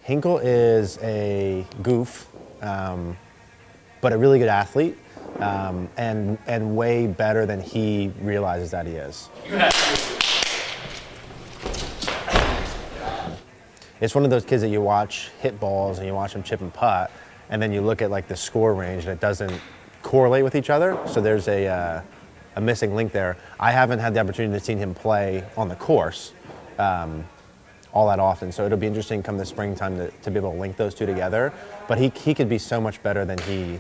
Hinkle is a goof, but a really good athlete, and way better than he realizes that he is. It's one of those kids that you watch hit balls and you watch him chip and putt, and then you look at like the score range and it doesn't correlate with each other. So there's a missing link there. I haven't had the opportunity to see him play on the course all that often, so it'll be interesting come the springtime to be able to link those two together. But he could be so much better than he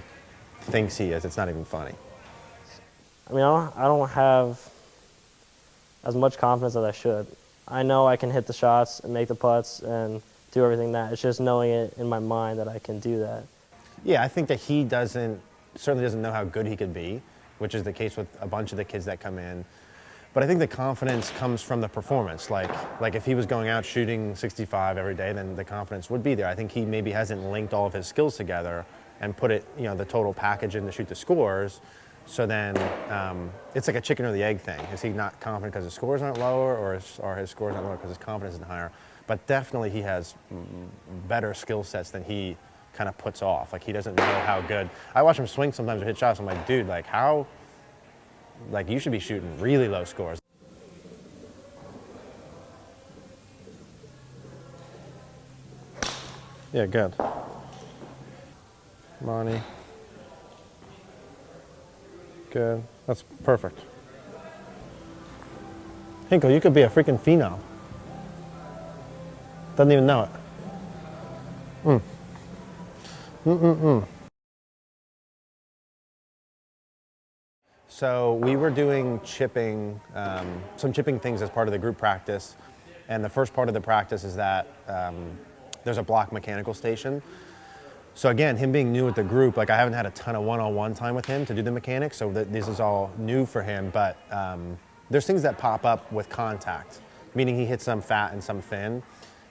thinks he is. It's not even funny. I mean, I don't have as much confidence as I should. I know I can hit the shots and make the putts and do everything that. It's just knowing it in my mind that I can do that. Yeah, I think that he certainly doesn't know how good he could be, which is the case with a bunch of the kids that come in. But I think the confidence comes from the performance. Like if he was going out shooting 65 every day, then the confidence would be there. I think he maybe hasn't linked all of his skills together and put it, the total package in to shoot the scores. So then it's like a chicken or the egg thing. Is he not confident because his scores aren't lower, or his scores aren't lower because his confidence isn't higher? But definitely he has better skill sets than he kind of puts off. Like he doesn't know how good. I watch him swing sometimes or hit shots. I'm like, dude, like how? Like you should be shooting really low scores. Yeah, good. Monty. Good. That's perfect. Hinkle, you could be a freaking phenom. Doesn't even know it. So we were doing chipping, some chipping things as part of the group practice. And the first part of the practice is that there's a block mechanical station. So again, him being new with the group, like I haven't had a ton of one-on-one time with him to do the mechanics, so this is all new for him. But there's things that pop up with contact, meaning he hits some fat and some thin.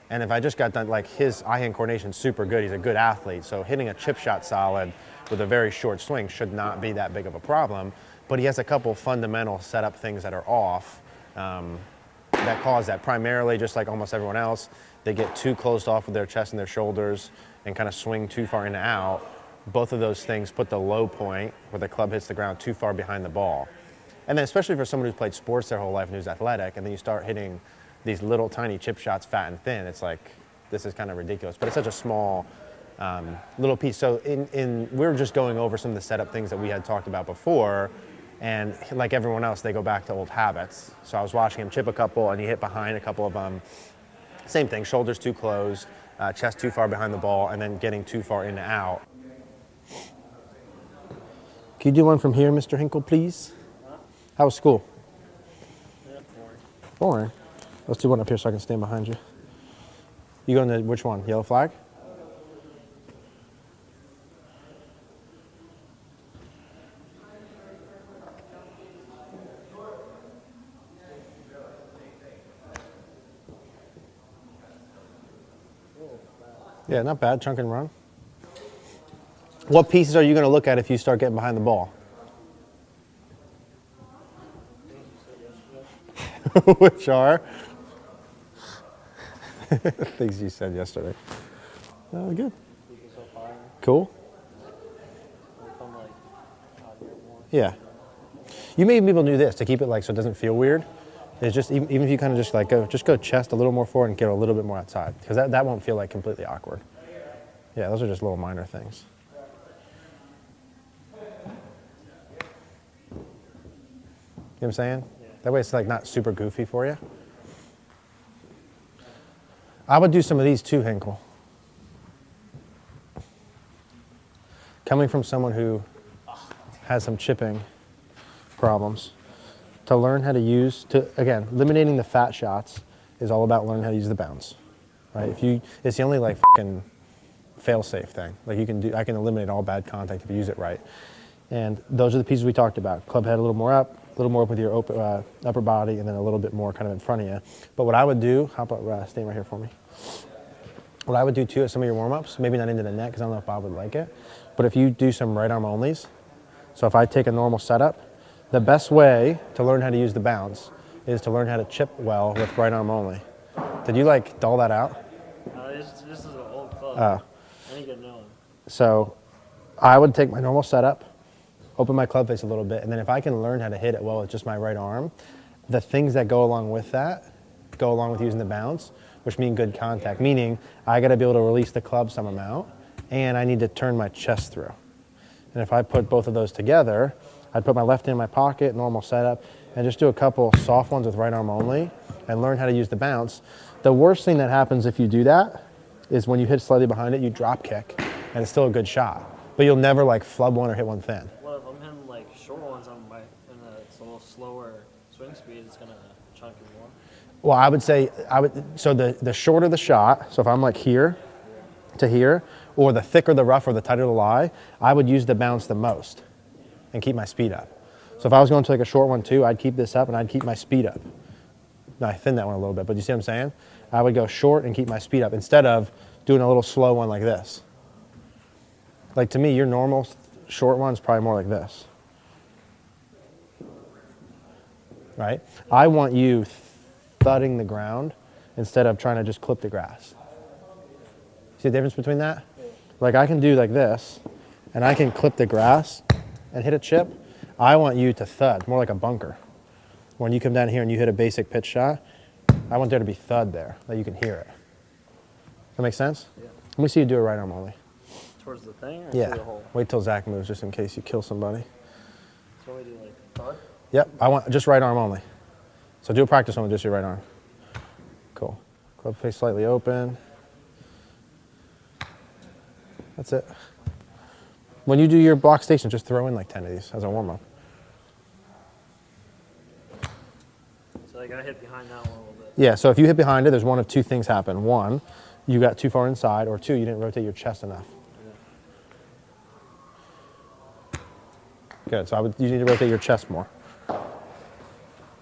And if I just got done, like his eye-hand coordination is super good. He's a good athlete, so hitting a chip shot solid with a very short swing should not be that big of a problem. But he has a couple fundamental setup things that are off that cause that. Primarily, just like almost everyone else, they get too closed off with their chest and their shoulders and kind of swing too far in and out. Both of those things put the low point where the club hits the ground too far behind the ball. And then especially for someone who's played sports their whole life and who's athletic, and then you start hitting these little tiny chip shots, fat and thin, it's like, this is kind of ridiculous. But it's such a small little piece. So we were just going over some of the setup things that we had talked about before, and like everyone else, they go back to old habits. So I was watching him chip a couple, and he hit behind a couple of them. Same thing, shoulders too closed, chest too far behind the ball, and then getting too far in and out. Can you do one from here, Mr. Hinkle, please? How was school? Yeah, boring. Boring? Let's do one up here so I can stand behind you. You going to which one? Yellow flag? Yeah, not bad, chunk and run. What pieces are you going to look at if you start getting behind the ball? Which are? Things you said yesterday. Good. Cool. Yeah. You may be able to do this to keep it like so it doesn't feel weird. It's just even if you kind of just like go chest a little more forward and get a little bit more outside, because that won't feel like completely awkward. Yeah, those are just little minor things. You know what I'm saying? Yeah. That way it's like not super goofy for you. I would do some of these too, Hinkle. Coming from someone who has some chipping problems, to learn how to again, eliminating the fat shots is all about learning how to use the bounce, right? It's the only like fucking fail-safe thing. Like I can eliminate all bad contact if you use it right. And those are the pieces we talked about. Club head a little more up, a little more up with your upper body, and then a little bit more kind of in front of you. But what I would do, how about staying right here for me? What I would do too at some of your warm-ups, maybe not into the net because I don't know if Bob would like it, but if you do some right arm onlys, so if I take a normal setup, the best way to learn how to use the bounce is to learn how to chip well with right arm only. Did you like dull that out? This is an old I need to know. So I would take my normal setup, open my club face a little bit, and then if I can learn how to hit it well with just my right arm, the things that go along with that go along with using the bounce, which mean good contact, meaning I got to be able to release the club some amount, and I need to turn my chest through. And if I put both of those together, I'd put my left hand in my pocket, normal setup, and just do a couple soft ones with right arm only and learn how to use the bounce. The worst thing that happens if you do that is when you hit slightly behind it, you drop kick, and it's still a good shot. But you'll never like flub one or hit one thin. What if I'm hitting like short ones on my, and it's a little slower swing speed, it's gonna chunk it more? Well, I would say, so the shorter the shot, so if I'm like here to here, or the thicker the rough or the tighter the lie, I would use the bounce the most and keep my speed up. So if I was going to like a short one too, I'd keep this up and I'd keep my speed up. Now I thin that one a little bit, but you see what I'm saying? I would go short and keep my speed up instead of doing a little slow one like this. Like to me, your normal short one's probably more like this. Right? I want you thudding the ground instead of trying to just clip the grass. See the difference between that? Like I can do like this, and I can clip the grass and hit a chip. I want you to thud, more like a bunker. When you come down here and you hit a basic pitch shot, I want there to be thud there, that you can hear it. That make sense? Yeah. Let me see you do it right arm only. Towards the thing or Yeah. through the hole? Wait till Zach moves just in case you kill somebody. So we do like thud? Yep, I want just right arm only. So do a practice one with just your right arm. Cool. Club face slightly open. That's it. When you do your block station, just throw in like 10 of these as a warm-up. So I gotta hit behind that one a little bit. Yeah, so if you hit behind it, there's one of two things happen. One, you got too far inside, or two, you didn't rotate your chest enough. Good, so you need to rotate your chest more.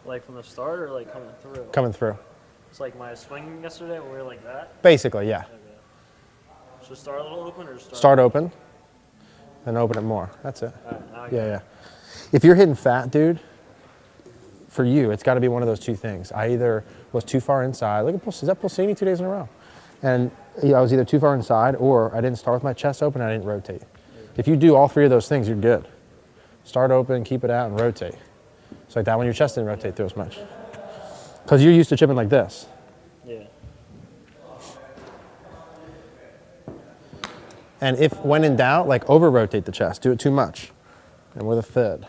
Like from the start or like coming through? Coming through. It's like my swing yesterday when we were like that. Basically, yeah. Okay. Should start a little open or just Start open, then open it more. That's it. Alright, now I Yeah, yeah. If you're hitting fat, dude, for you, it's got to be one of those two things. I either was too far inside. Look at is that Pulsini 2 days in a row? And I was either too far inside, or I didn't start with my chest open, and I didn't rotate. If you do all three of those things, you're good. Start open, keep it out, and rotate. It's like that when your chest didn't rotate through as much. Because you're used to chipping like this. Yeah. And if, when in doubt, like over-rotate the chest. Do it too much. And with a thud.